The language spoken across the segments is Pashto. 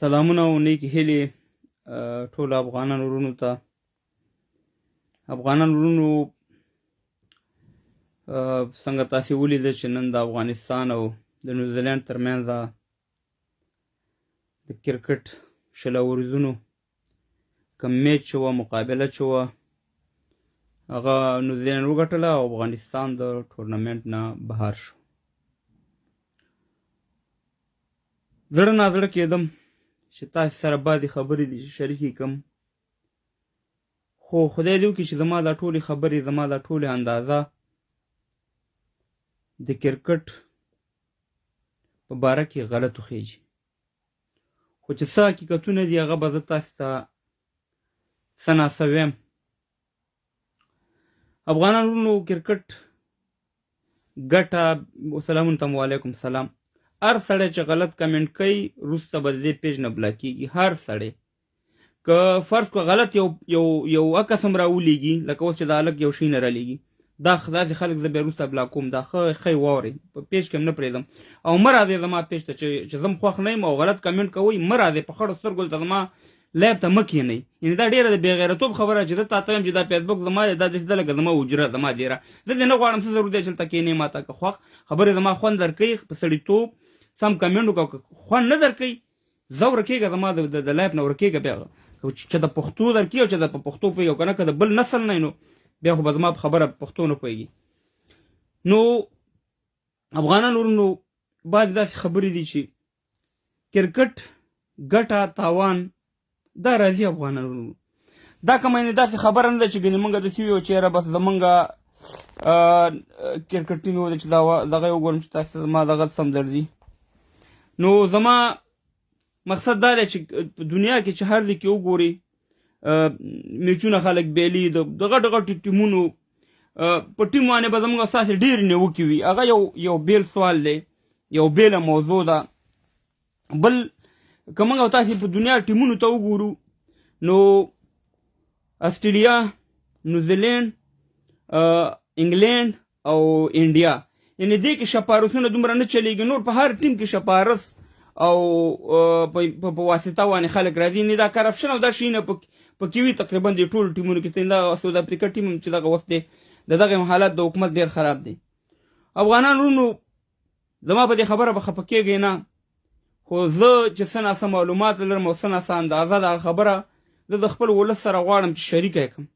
سلامونه او نیکی هیلې ټولو افغانانو وروڼو ته. افغانان وروڼو څنګه تاسې ولیده چې نن د افغانستان او د نیوزیلینډ ترمنځ د کرکټ شل اورزونو کوم میچ چې وه، مقابله چې وه، هغه نیوزیلینډ وګټله او افغانستان د ټورنمنټ نه بهر شو. زړه نازړه کېدم چې تاسې سره بعضې خبرې دي چې شریکې کړم، خو خدای دې وکړي چې زما دا ټولې خبرې، زما دا ټولې اندازه د کرکټ په باره کې غلط وخیږي، خو چې څه حقیقتونه دي هغه به زه تاسې ته څه ناڅه ویم. افغانان وروڼو کرکټ ګټه، سلامونه ته وعلیکم سلام. هر سړی چې غلط کمنټ کوي وروسته به د دې پیج نه بلاکېږي. هر سړی که فرض کړه غلط یو عکس هم راولېږي، لکه اوس چې دا هلک یو شی نه رالیږي، داسې خلک زه بیا وروسته بلاکوم. دا ښه واورئ، په پیج کې هم نه پرېږدم او مه راځئ زما پیج ته چې زه هم خوښ نه یم او غلط کمنټ کوئ. مه راځئ په خړو سترګو دلته زما لایب ته مه کښېنئ. یعنې دا ډېره د بې غیرتوب خبره چې زه تاته وایم چې دا فیسبوک زما دی، دا داسې ده لکه زما حجره، زما دیره. زه دې نه غواړم، څه ضرورت دی چې دلته کښېنې ماته که خوښ خبرې زما خوند درکوي، په سړیتوب سم کمنټ وکړه. خوند نه درکوي زه ورکېږه، زما د لایف نه ورکېږه. بیا چې د پښتو درکوي او چې د په پښتو پوهېږي، او که نه که د بل نسل نه نو بیا خو به زما په خبره پښتو نه پوهېږي. نو افغانان وروڼو بعضې داسې خبرې دي چې کرکټ ګټه تاوان دا راځي. افغانان وروڼو دا کومه یعنې داسې خبره نه ده چې ګنې موږ داسې ویو چې یاره بس زمونږ کرکټ ټیم یو دی چې دغه یې وګورم چې تاسې زما دغه سم درځي. نو زما مقصد دا دی چې په دنیا کې چې هر ځای کې وګورئ میچونه خلک بیلي، د غټو غټو ټیمونو په ټیم باندې به زموږ ستاسې ډېرې نیوکې وي. هغه یو بیل سوال دی، یو بیله موضوع ده. بل که موږ او تاسې په دنیا ټیمونو ته وګورو نو استرالیا، نیوزیلینډ، انګلینډ او انډیا، یعنې دې کې شپارسونه دومره نه چلیږي. نور په هر ټیم کې شپارس او په واسطه باندې خلک راځي. یعنې دا کرپشن او دا شیونه پکې وي تقریبا د ټولو ټیمونو کې. دا ساوث افریقا ټیم چې دغه وخت دی د دغه حالت د حکومت ډېر خراب دی. افغانان وروڼو زما په دې خبره به خفه کېږئ نه، خو زه چې څه ناڅه معلومات لرم او څه ناڅه اندازه دغه خبره زه د خپل ولس سره غواړم چې شریکه یې کړم.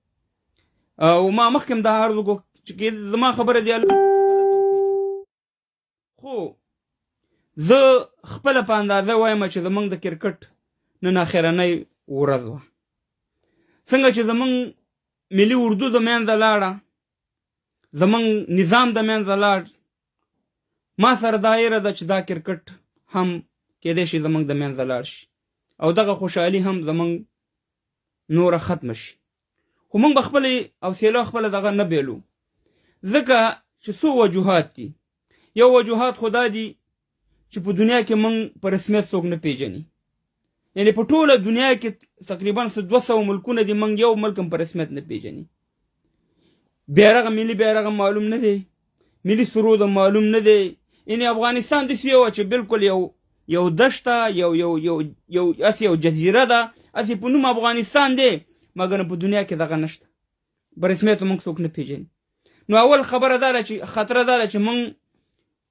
او ما مخکې هم دا عرض وکړو چې زما خبره دې خو زه خپله په اندازه وایم چې زمونږ د کرکټ نن اخرنۍ ورځ وه. څنګه چې زمونږ ملي اردو د منځه لاړه، زمونږ نظام د منځه لاړ، ما سره دا یره ده چې دا کرکټ هم کېدای شي زمونږ د منځه لاړ شي او دغه خوشحالي هم زمونږ نوره ختمه شي. خو موږ به خپلې حوصله خپله دغه نه بیلو، ځکه چې څو وجوهات دي. یو وجوهات خو دا دي چې په دنیا کې موږ په رسمیت څوک نه پیژني. یعنې په ټوله دنیا کې تقریبا 200 ملکونه دي، موږ یو ملک هم په رسمیت نه پیژني. بیرغ، ملي بیرغ معلوم نه دی، ملي سرود معلوم نه دی. یعنې افغانستان داسې یو چې بالکل یو دشته، یو جزیره ده، هسې په نوم افغانستان دی، مګر په دنیا کې دغه نشته، په رسمیت موږ څوک نه پیژني. نو اول خبره دا ده چې خطره دا ده چې موږ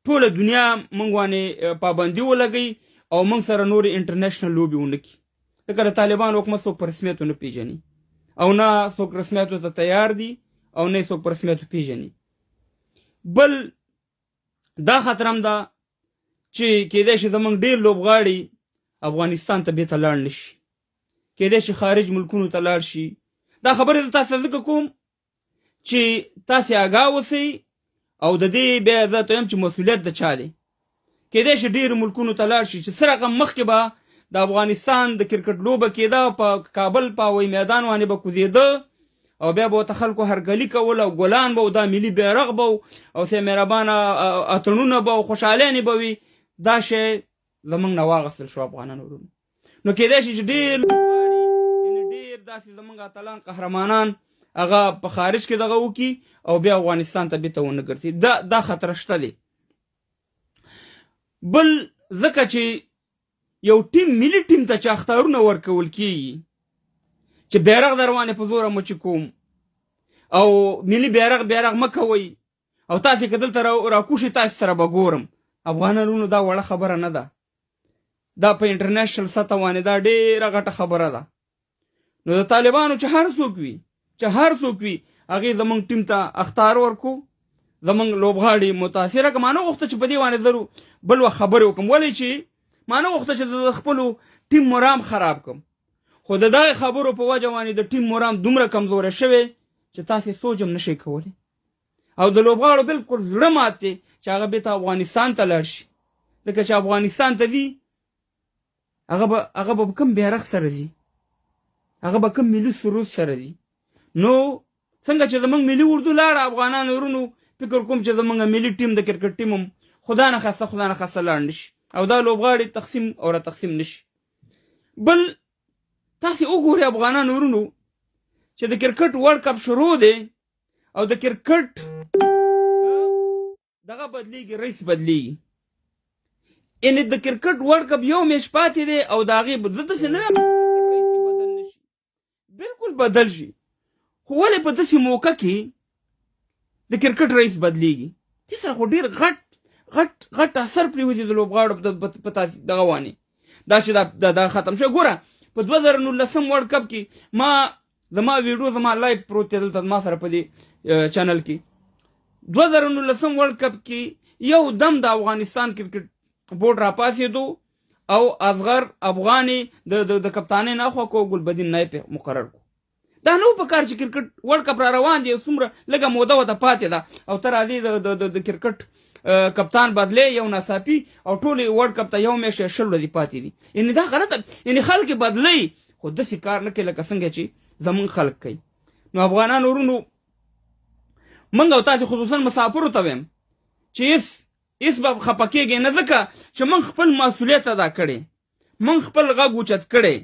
ټوله دنیا موږ باندې پابندي ولګوي او موږ سره نورې انټرنیشنل لوبې ونه کړي. ځکه د طالبان حکومت څوک په رسمیت ونه پیژني او نه څوک رسمیتو ته تیار دي او نه څوک په رسمیتو پیژني. بل دا خطر هم ده چې کېدای شي زموږ ډېر لوبغاړي افغانستان ته بېرته لاړ نه شي، کېدای شي خارج ملکونو ته لاړ شي. دا خبرې زه تاسو ته ځکه کوم چې تاسې آګاه اوسئ او د دې بیا زه ته وایم چې مسؤلیت د چا دی. کېدای شي ډېرو ملکونو ته لاړ شي چې څه رقم مخکې به د افغانستان د کرکټ لوبه کېده، په کابل په هوایي میدان باندې به کوزېده او بیا به ورته خلکو هرکلي کول او ګلان به او دا ملي بیرغ به او سه مهربانه اتڼونه به او خوشحالانې به وي. دا شی زموږ نه واغستل شو افغانانو وروڼو. نو کېدای شي چې ډېر داسې زموږ اتلان قهرمانان هغه په خارج کې دغه وکړي او بیا افغانستان ته بېرته ونه ګرځي. دا خطر شته دی. بل ځکه چې یو ټیم ملي ټیم ته چې اختارونه ورکول کیږي چې بیرغ دروانې په زوره مچ کوم او ملي بیرغ مه کوئ او تاسې که دلته راکوشئ تاسې سره به ګورم. افغانانو دا وړه خبره نه ده، دا په انټرنیشنل سطح باندې دا ډېره غټه خبره ده. نو د طالبانو چې هر څوک وي هغې زمونږ ټیم ته اختار ورکو، زمونږ لوبغاړي متاثره که. ما نه غوښته چې په دې باندې زه بل وخت خبرې وکړم، ولې چې ما نه غوښته چې د خپلو ټیم مرام خراب کړم، خو د دغې خبرو په وجه باندې د ټیم مرام دومره کمزوری شوی چې تاسې سوچ هم نشئ کولی. او د لوبغاړو بالکل زړه مات دی چې هغه بېرته افغانستان ته لاړ شي، ځکه چې افغانستان ته ځي هغه به کوم بیرغ سره ځي، هغه به کوم ملي سرود سره ځي. نو څنګه چې زمونږ ملي اردو لاړه، افغانانو ورونو فکر کوم چې زمونږ ملي ټیم د کرکټ ټیم هم خدا نه خاصه لاړ نشي او دا لوبغاړي تقسیم او را تقسیم نشي. بل تاسې وګورئ افغانانو ورونو چې د کرکټ ورلډ کپ شروع دی او د کرکټ دغه بدلیږي، رئیس بدلیږي. یعنې د کرکټ ورلډ کپ یو میچ پاتې دی او د هغې زه داسې نه یم رئیس بدل نه شي، بالکل بدل شي. خو ولې په داسې موقع کې د کرکټ رئیس بدلیږي؟ دې سره خو ډېر غټ اثر پرېوځي د لوبغاړو په دغه وانې دا چې دا ختم شوی. ګوره په 2019 ورلډ کپ کې زما ویډیو زما لایف پروت دی دلته ما سره په دې چینل کې. 2019 ورلډ کپ کې یو دم د افغانستان کرکټ بورډ راپاسېدو او اصغر افغاني د کپتانۍ ناخوا کو ګلبدین نایب مقرر کو. دا نو په کار چې کرکټ ورلډ کپ را روان دی، څومره لږه موده ورته پاتې ده او ته راځې د کرکټ کپتان بدلې یو ناڅاپي او ټول ورلډ کپ ته یو میاشت 20 ورځې پاتې دي. یعنې دا غلطه، یعنې خلک بدلوي خو داسې کار نه کوي لکه څنګه چې زمونږ خلک کوي. نو افغانانو ورونو موږ او تاسې خصوصا مسافرو ته وایم چې هېڅ به خفه کېږئ نه، ځکه چې موږ خپل مسؤلیت ادا کړی، موږ خپل غږ اوچت کړی،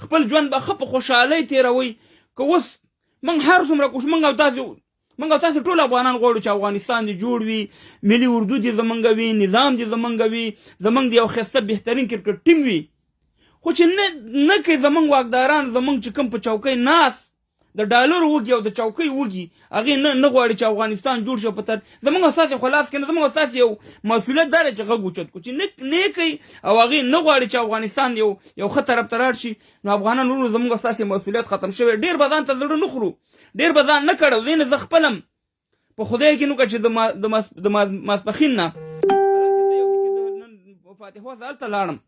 خپل ژوند به ښه په خوشحالۍ تېروئ. که اوس موږ هر څومره کوشش موږ او تاسې ټول افغانان غواړو چې افغانستان دې جوړ وي، ملي اردو دې زمونږ وي، نظام دې زمونږ وي، زمونږ د یو ښایسته بهترین کرکټ ټیم وي. خو چې نه کوي زمونږ واکداران، زمونږ چې کوم په چوکۍ ناست د ډالرو وږي او د چوکۍ وږي، هغې نه غواړي چې افغانستان جوړ شي. په زمونږ ستاسې خو لاس کې نه، زمونږ ستاسې یو مسؤلیت دا دی چې غږ اوچت کړو چې نه کوي او هغې نه غواړي چې افغانستان یو ښه طرف ته لاړ شي. نو افغانان ورونو زمونږ ستاسې مسؤلیت ختم شوی. ډېر به ځان ته زړه نه خورو، ډېر به ځان نه کړو. ځینې زه خپلم په خدای کې نو که چې د ماسپښین نه فاتحه وځه هلته لاړم،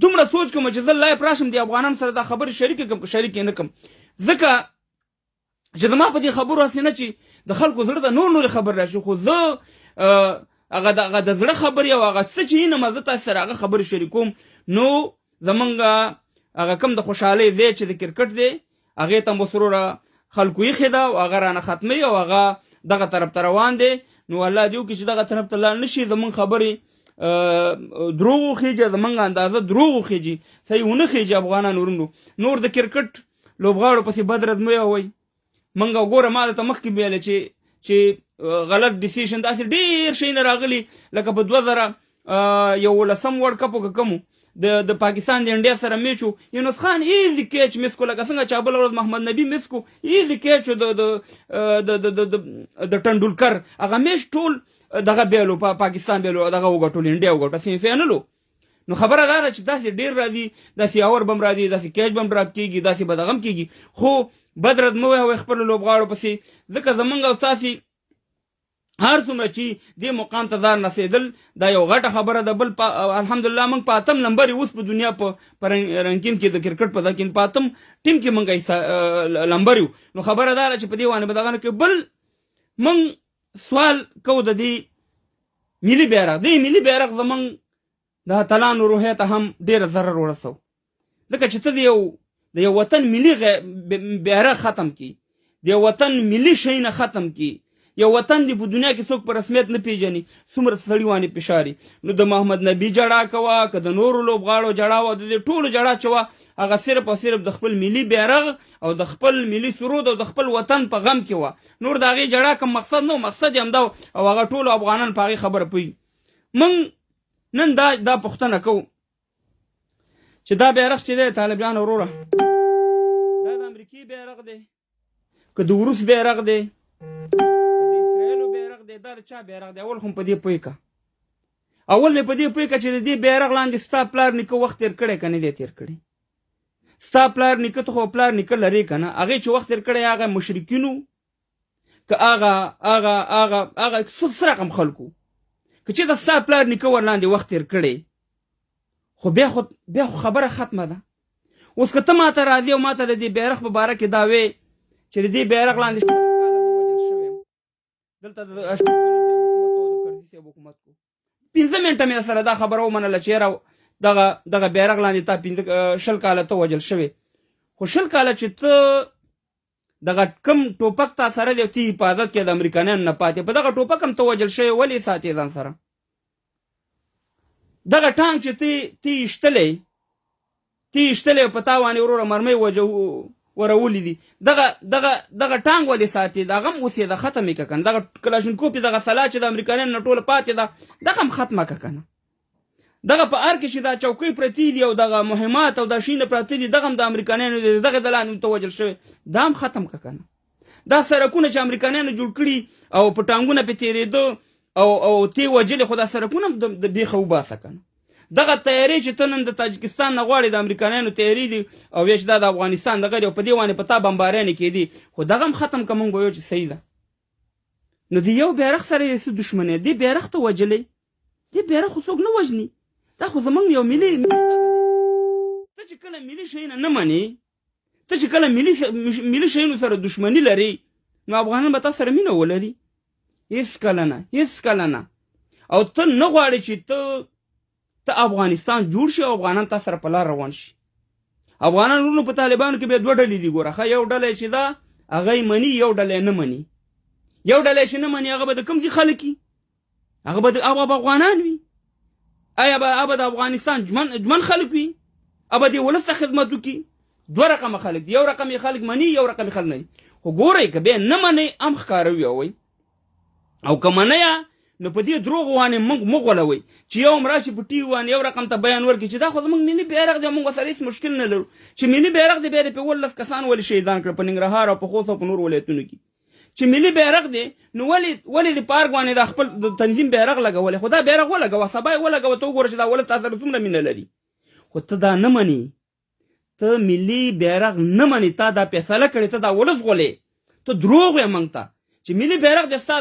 دومره سوچ کوم چې زه لایف راشم د افغانانو سره دا خبرې شریکې کړم که شریکې نه کړم، ځکه چې زما په دې خبرو هسې نه چې د خلکو زړه ته نورې خبرې راشي، خو زه هغه د زړه خبرې او هغه څه چې وینم زه تاسې سره هغه خبرې شریکوم. نو زمونږ هغه کوم د خوشحالۍ ځای چې د کرکټ دی هغې ته مو سروره خلکو ایښې ده او هغه رانه ختموي او هغه دغه طرف ته روان دی. نو الله دې وکړي چې دغه طرف ته لاړ نه شي، زمونږ خبرې دروغ وخیږي، زمونږ اندازه دروغ وخیږي، صحیح ونه خیږي. افغانان ورونو نور د کرکټ لوبغاړو پسې بد رد مه وایئ. موږ ګوره ما درته مخکې ویله چې غلط ډیسیشن داسې ډېر شیونه راغلي، لکه په 2011 ورلډ کپ که کوم د پاکستان د انډیا سره میچ و، یونس خان ایزي کیچ میس کو، لکه څنګه چې بله ورځ محمد نبي میس کو ایزي کیچ و د ټنډولکر، هغه میچ ټول دغه بیلو پاکستان بیلو دغه وګټلو، انډیا وګټه سیمي فاینل. نو خبره دا ده چې داسې ډېر راځي، داسې اور بم راځي، داسې کیچ بم ډراپ کېږي، داسې به دغه هم کېږي، خو بد رد مه وایئ خپلو لوبغاړو پسې، ځکه زمونږ او ستاسې هر څومره چې دې مقام ته ځان رسېدل دا یو غټه خبره ده. بل الحمدلله موږ په 8م نمبر اوس په دنیا په رنکین کې د کرکټ په دکین په 8م ټیم کې موږ نمبر یو. نو خبره دا ده چې په دې باندې به دغه نه کوي. بل موږ سوال کوو د دې ملي بیرغ، دې ملي بیرغ زموږ د اتلانو روحیه ته هم ډېره ضرر ورسو، ځکه چې ته د یو وطن ملي بیرغ ختم کی، د یو وطن ملي شی نه ختم کی، یو وطن دی په دنیا کې څوک په رسمیت نه پیژني، څومره سړي وانې فشاري. نو د محمد نبي جړا کوه که د نورو لوبغاړو جړا وه، د دې ټولو جړا چې وه هغه صرف او صرف د خپل ملي بیرغ او د خپل ملي سرود او د خپل وطن په غم کې وه. نور د هغې جړا کوم مقصد نه و، مقصد یې همدا او هغه ټولو افغانان په هغې خبره پوهېږي. موږ نن دا پوښتنه کوو چې دا بیرغ چې دی طالبان وروره دا د امریکې بیرغ دی که د روس بیرغ دی که د اسرائیلو بیرغ دی دا د چا بیرغ دی اول خو په دې پوه که اول مې په دې پوه که چې د دې بیرغ لاندې ستا پلار نیکه وخت تېر کړی که نه دی تېر کړی ستا پلار نیکه ته خو پلار نیکه لرې که نه هغې چې وخت تېر کړی هغه مشرکینو که هغه څه رقم خلکو که چې د ستا پلار نیکه ورلاندې وخت تېر کړی خو بیا خو خبره ختمه ده اوس که ته ماته راځې او ماته د دې بیرغ په باره کې دا وې چې د دې بیرغ لاندې شپږ کاله زه وژل شوی یم دلته د اشرف غني صاحب حکومت او د کرزي صاحب حکومت کو 15 منټه مې سره دا خبره ومنله چې یاره دغه بیرغ لاندې تا 20 کاله ته وژل شوی خو 20 کاله چې ته دغه کم ټوپک تا سره دی تی حفاظت کې د امریکایانو نه پاتې په دغه ټوپک هم ته وژل شوی ولې ساتې ځان سره دغه ټانک چې تی ایشتلی په تا باندې وروره مرمۍ ورولې دي دغه ټانک ولې ساتې دغه هم اوس یې د ختم یې که که نه دغه کلاشینکوف دغه سلاح چې د امریکایانو نه ټوله پاتې ده دغه هم ختمه که که نه دغه په ار کې چې دا چوکۍ پرتې دي او دغه مهمات او دا شیونه پراته دي دغه هم د امریکایانو دي دغه د لاندې ته وژل شوی دا هم ختم که که نه دا سړکونه چې امریکایانو جوړ کړي او په ټانګونه پې تېرېده او تی وجلې خو دا سړکونه هم د بیخه وباسه که نه دغه تیارې چې ته نن د تاجکستان نه غواړې د امریکایانو تیارې دي او یا چې دا د افغانستان دغه دی او په دې باندې په تا بمباریانې کېدي خو دغه هم ختم که مونږ به ویو چې صحیح ده نو د یو بیرغ سره یې څه دښمنی دې بیرغ ته وجلی دې بیرغ خو څوک نه وژني دا خو زمونږ یو ملي ته چې کله ملي شیونه نه منې ته چې کله ملي شیونو سره دښمني لري نو افغانان به تا سره مینه ولري هېڅ کله نه او ته نه غواړې چې ته افغانستان جوړ شي او افغانان تا سره په لار روان شي افغانان ورونو په طالبانو کې بیا دوه ډلې دي ګوره ښه یو ډله چې دا هغه یې مني یو ډله یې نه مني یو ډله چې نه مني هغه به د کوم ځای خلک وي هغه به افغانان وي آیا به د افغانستان جمن خلک وي به د ولس ته خدمت وکړي دوه رقمه خلک دي یو رقم یې خلک مني یو رقم یې خلک نه خو ګورئ که بیا نه منئ هم ښکاروي اوئ او که منئ نو په دې دروغو باندې موږ غولوئ چې یو هم راشي په ټي وي باندې یو رقم ته بیان ورکړي چې دا خو زموږ ملي بیرغ دی موږ سره هېڅ مشکل نه لرو چې ملي بیرغ دی بیا د پې 18 کسان ولې شهیدان کړه په ننګرهار او په خوست او په نور ولایتونو کې چې ملي بیرغ دی نو ولې د پارک باندې د خپل تنظیم بیرغ لګولې خو دا بیرغ ولګوه سبا یې ولګوه ته وګوره چې دا ولس تا سره څومره مینه لري خو ته دا نه منې ته ملي بیرغ نه منې تا دا فیصله کړې ته دا ولس غولې ته دروغ یې موږ ته چې ملي بیرغ د ستا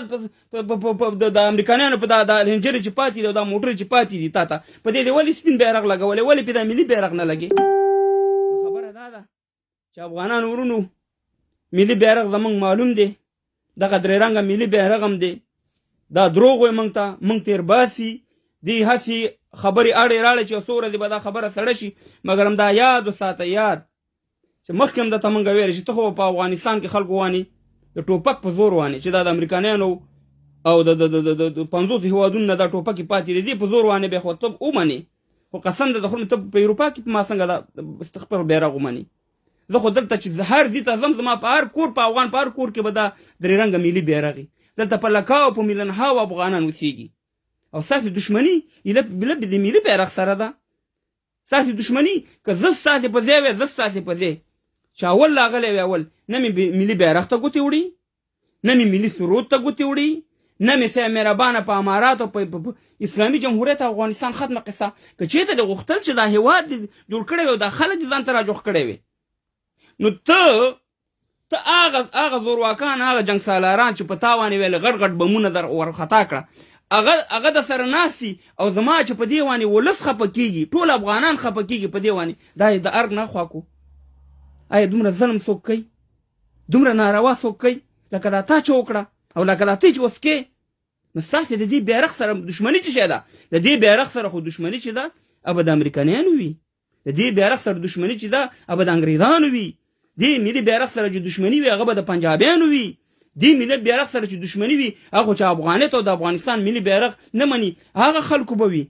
د امریکایانو په دا رینجرې چې پاتې دي او دا موټرې چې پاتې دي تا ته په دې دی ولې سپین بیرغ لګولی ولې پې دا ملي بیرغ نه لګې خبره دا ده چې افغانان ورونو ملي بیرغ زموږ معلوم دی دغه درې رنګه ملي بیرغ هم دی دا دروغ وایي موږ ته موږ تېر باسي دې هسې خبرې اړې راړې چې څو ورځې به دا خبره سړه شي مګر هم دا یاد وساته یاد چې مخکې هم درته موږ ویل چې ته خو په افغانستان کې خلکو وانې د ټوپک په زور وانې چې دا د امریکایانو او د 50 هېوادونو نه دا ټوپکې پاتې دي په زور وانې بیا خو ته ومنې خو قسم ده د خو ته په اروپا کې په ما څنګه دا خپل بیرغ ومنې زه خو دلته چې هر ځای ته ځم زما په هر کور په افغان په هر کور کې به دا درې رنګه ملي بیرغ وي دلته په لکاو په میلیونهاو افغانان اوسېږي او ستاسې دښمني د ملي بیرغ سره ده ستاسې دښمني که زه ستاسې په ځای وی زه ستاسې په ځای چې اول راغلی وي اول نه مې ملي بیرغ ته ګوتې وړي نه مې ملي سرود ته ګوتې وړي نه مې صاحب مهربانه په اماراتو په اسلامي جمهوریت افغانستان ختمه قصه که چېرته دې غوښتل چې دا هېواد دې جوړ کړی وي او دا خلک دې ځان ته راجوخ کړی وي نو ته هغه زورواکان هغه جنګ سالاران چې په تا باندې ویل غټ غټ بمونه در ورخطا کړه هغه د سره ناستي او زما چې په دې باندې ولس خفه کېږي ټول افغانان خفه کېږي په دې باندې دا یې د ارګ نه خوا کو آیا دومره ظلم څوک کوي دومره ناروا څوک کوي لکه دا تا چې وکړه او لکه دا ته چې اوس کې نو ستاسې د دې بیرغ سره دښمني څه شی ده د دې بیرغ سره خو دښمني چې ده به د امریکایانو وي د دې بیرغ سره دښمني چې ده به د انګریزانو وي دې ملي بیرغ سره چې دښمني وي هغه به د پنجابیانو وي دې ملي بیرغ سره چې دښمني وي هغه چې افغانیت او د افغانستان ملي بیرغ نه مني هغه خلکو به وي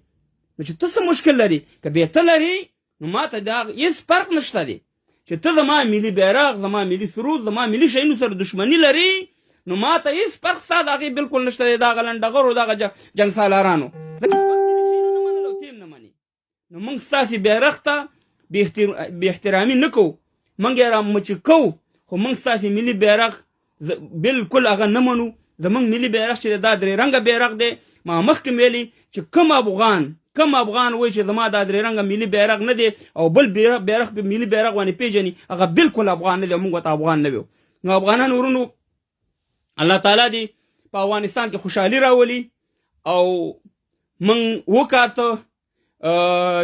نو چې ته څه مشکل لري که بیا ته لري نو ما ته د هېڅ فرق نشته دی چې ته زما ملي بیرغ زما ملي سرود زما ملي شیانو سره دښمني لري نو ما ته هېڅ فرق ستا د هغې بلکل نشته دی دغه لنډغرو دغه جنګ سالارانو نه منل او ته یې نه منې نو موږ ستاسې بیرغ ته بې احترامي نه کوو، موږ یې را مچ کوو، خو موږ ستاسې ملي بیرغ بالکل هغه نه منو. زموږ ملي بیرغ چې دا درې رنګه بیرغ دی، ما مخکې ویلي چې کم افغان وایي چې زما دا درې رنګه ملي بیرغ نه دی او بل بیرغ ملي بیرغ باندې پیژني، هغه بالکل افغان نه دی، موږ ورته افغان نه یو. نو افغانان ورونو، الله تعالی دې په افغانستان کې خوشحالي راولي. او موږ وکاته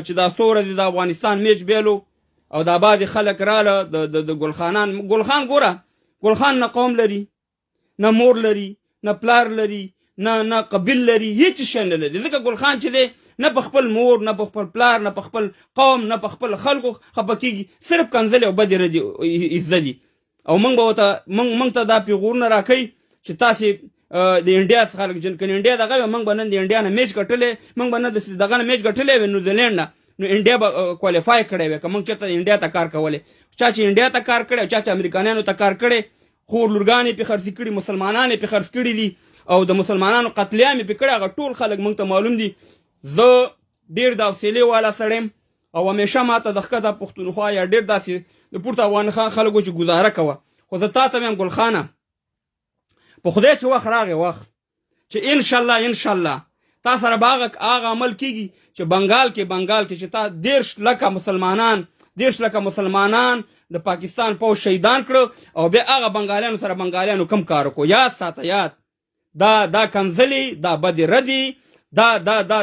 چې دا څو ورځې د افغانستان میچ بیلو او دا بعضې خلک راله د ګلخان ګوره، ګلخان نه قوم لري، نه مور لري، نه پلار لري، نه قبیل لري، هیڅ شی نه لري. ځکه ګلخان چې دی نه په خپل مور، نه په خپل پلار، نه په خپل قوم، نه په خپل خلکو خفه کېږي، صرف کنځلې او بدې ردې عزت دي. او موږ ته دا پیغورونه راکوي چې تاسې د انډیا څخه خلک که انډیا دغه وي، موږ به نن د انډیا نه میچ ګټلی، موږ به نه دغه نه میچ ګټلی وی نیوزیلینډ نه، نو انډیا به کوالیفای کړی وی که موږ چېرته انډیا ته کار کولی. چا چې انډیا ته کار کړی، چا چې امریکایانو ته کار کړی، خور لورګانې پې خرڅې کړي، مسلمانان یې پې خرڅ کړي دي او د مسلمانانو قتلیام یې پې کړی، هغه ټول خلک موږ ته معلوم دي. زه ډېر د حوصلې والا سړی یم او همیشه ما ته د ښکته پښتونخوا یا ډېر داسې د پورته افغانستان خلکو چې ګزاره کوه. خو زه تا ته ویم ګلخانه، په خدای چې وخت راغی، وخت چې انشاءالله تا سره به هغه عمل کېږي چې بنګال کې چې تا 10 لکه مسلمانان د پاکستان پوځ شهیدان کړو او بیا هغه بنګالیانو سره بنګالیانو کم کار وکړو. یاد ساته، یاد دا کنځلې، دا بدې ردې،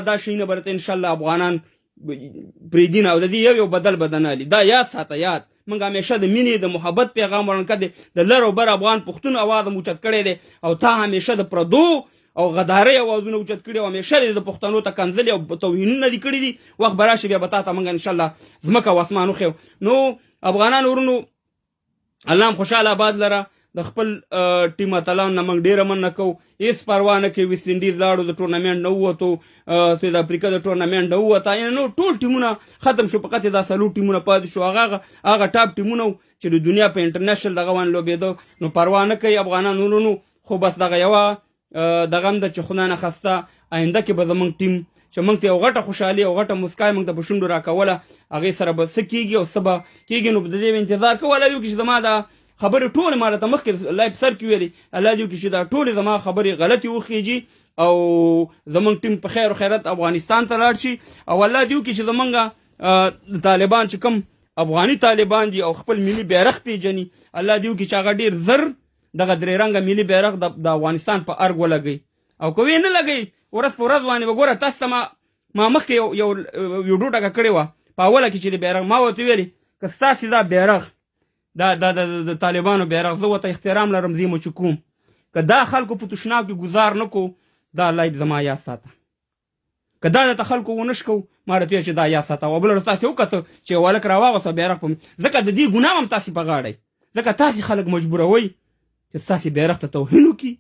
دا شیونه به درته انشاءالله افغانان پرېږدي او د دې یو بدل بدنالي. دا یاد ساته، یاد موږ همیشه د مینې د محبت پیغام ورنکړ دی، د لر او بر افغان پښتون اواز هم اوچت کړی دی او تا همیشه د پردو او غدارۍ اوازونه اوچت کړي او همیشه د پښتنو ته کنځلې او توهینونه دي کړي دي. وخت به راشي بیا به تا ته موږ انشاءالله ځمکه او اسمان وښیو. نو افغانان ورونو، الله هم خوشحاله آباد لره. د خپل ټیم اتلانو نه موږ ډېره مننه کوو، هېڅ پروا نه کوي. ویسټ انډیز لاړو، د ټورنمنټ نه ووتو، ساوث افریقا د ټورنمنټ نه ووته، یعنې نو ټول ټیمونه ختم شو، فقط دا 4 ټیمونه پاتې شو، هغه ټاپ ټیمونه چې د دنیا په انټرنیشنل دغه باندې لوبېده. نو پروا نه کوي افغانان ورونو، خو بس دغه یوه دغه هم ده چې خدای نه خسته آینده کې به زموږ ټیم چې موږ ته یو غټه خوشحالي او غټه مسکا موږ ته په شونډو راکوله، هغې سره به څه کېږي او څه به کېږي. نو د دې انتظار کوو. الله دې وکړي چې زما دا خبرې ټولې ما راته مخکې لایف سر کې ویلې، الله دې وکړي چې دا ټولې زما خبرې غلطې وخېږي او زموږ ټیم په خیر و خیرت افغانستان ته لاړ شي. او الله دې وکړي چې زموږ طالبان چې کوم افغاني طالبان دي او خپل ملي بیرغ پیژني، الله دې وکړي چې هغه ډېر زر دغه درې رنګه ملي بیرغ د افغانستان په ارګ ولګوي. او که ویې نه لګوي، ورځ په ورځ باندې به ګوره تاسو ته ما مخکې یو ویډیو ټکه کړې وه په اوله کې چې د بیرغ ما ورته ویلې که ستاسې دا بیرغ د طالبانو بیرغ زه ورته احترام لرم، زه یې مچ کوم. که دا خلکو په تشناب کې ګزار نه کو، دا الله دې زما یاد ساته. که دا درته خلکو ونه شکو، ما درته ویل چې دا یاد ساته. او بله ورځ تاسې وکته چې یو هلک راواغوسته بیرغ په ځکه د دې ګناه هم تاسې په غاړه یې، ځکه تاسې خلک مجبوروئ چې ستاسې بیرغ ته توهین وکړي،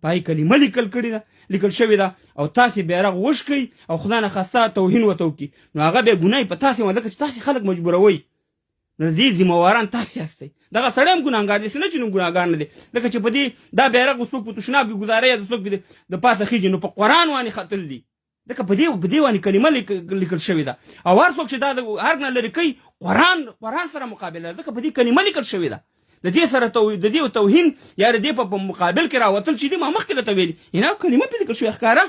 په هغې کلمه لیکل شوې ده او تاسې بیرغ وشکئ او خدای نه خواسته توهین ورته وکړي، نو هغه بیا ګناه په تاسې باندې، ځکه چې تاسې خلک مجبوروئ. نو دې ذمهواران تاسې یاستئ. دغه سړی هم ګناهګار دی، نه چې نو ګناهګار نه دی، ځکه چې په دې دا بیرغ څوک په تشناب کې ګزاره یا څوک د پاسه خېږي، نو په قرآن باندې خطل دي، ځکه په دې باندې کلمه لیکل شوې ده. او هر څوک چې دا د هر نه لرې کوي، قرآن سره مقابله ده، ځکه په دې کلمه لیکل شوې ده. د دې سره د دې توهین یا د دې په مقابل کې راوتل چې دې ما مخکې درته ویلي، یعنې کلمه پرې لیکل شوې ښکاره.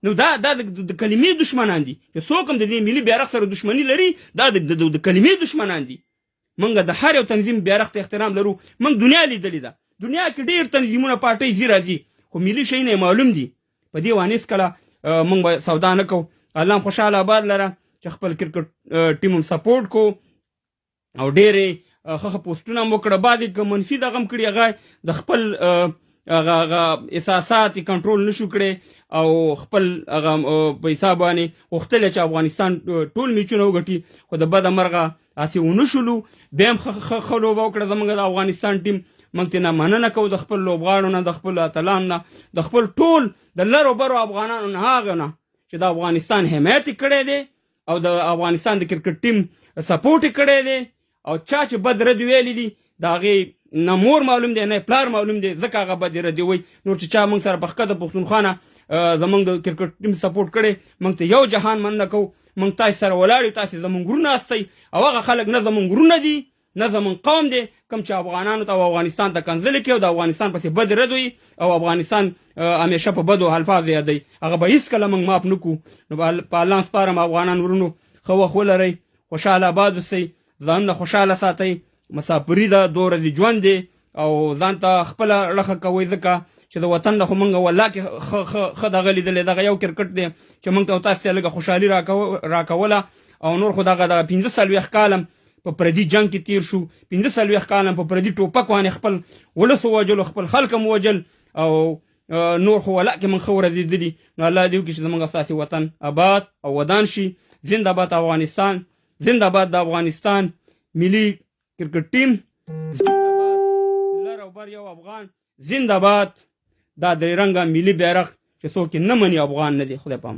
نو دا د کلمې دشمنان دي، چې څوک هم د دې ملي بیرغ سره دشمني لري، دا د کلمې دشمنان دي. موږ د هر یو تنظیم بیرغ ته احترام لرو. موږ دنیا لیدلې ده، دنیا کې ډېر تنظیمونه پارټۍ ځي راځي، خو ملي شیونه یې معلوم دي. په دې باندې هېڅکله موږ به سودا نه کوو. الله هم خوشحاله آباد لره چې خپل کرکټ ټیم هم سپورټ کو او ډېرې ښه پوسټونه هم وکړه، بعضې که منفي دغه هم کړي، هغه د خپل هغه احساسات یې کنټرول نه شو کړی او خپل هغه په حساب باندې غوښتل چې افغانستان ټول میچونه وګټي، خو د بده مرغه هسې ونه شولو. بیا هم ښه لوبه وکړه زموږ د افغانستان ټیم. موږ ترې نه مننه کوو د خپل لوبغاړو نه، د خپلو اتلانو نه، د خپل ټول د لرو برو افغانانو نه، هغه نه چې د افغانستان حمایت یې کړی دی او د افغانستان د کرکټ ټیم سپورټ یې کړی دی. او چا چې بد رد ویلي دي، د هغې نه مور معلوم دی نه پلار معلوم دی، ځکه هغه بد رد وایي. نور چې چا موږ سره په ښکته پښتونخوا نه زمونږ د کرکټ ټیم سپورټ کړی موږ ته یو جهان مننه کوو موږ تاسې سره ولاړ یو تاسې زمونږ ورونه استئ او هغه خلک نه زمونږ ورونه دي نه زمونږ قوم دی کوم چې افغانانو ته او افغانستان ته کنځلې کوي او د افغانستان پسې بد رد وي او افغانستان همیشه په بدو الفاظو یادوي هغه به هېڅکله موږ معاف نه کړو نو په الله سپارم افغانان ورونو ښه وخت ولرئ خوشحاله آباد اوسئ ځانونه خوشحاله ساتئ مسافري ده 2 ورځې ژوند دی او ځان ته خپله ړخه کوئ ځکه چې د وطن نه خو موږ والله کې ښه دغه لیدلی دغه یو کرکټ دی چې موږ ته او تاسو ته لږه خوشحالي راکوله او نور خو دغه 45 کاله په پردي جنگ کې تیر شو 45 کاله په پردي ټوپک باندې خپل ولس ووجل خپل خلک هم ووجل او نور خو والله کې موږ ښه ورځې دي نو الله دې وکړي چې زموږ ستاسې وطن آباد او ودان شي زنده باد افغانستان زنده باد د افغانستان ملي کرکټ ټیم زنده باد لر او بر یو افغان زنده باد دا درې رنګه ملي بیرغ چې څوک یې نه مني افغان نه دی خدای په امان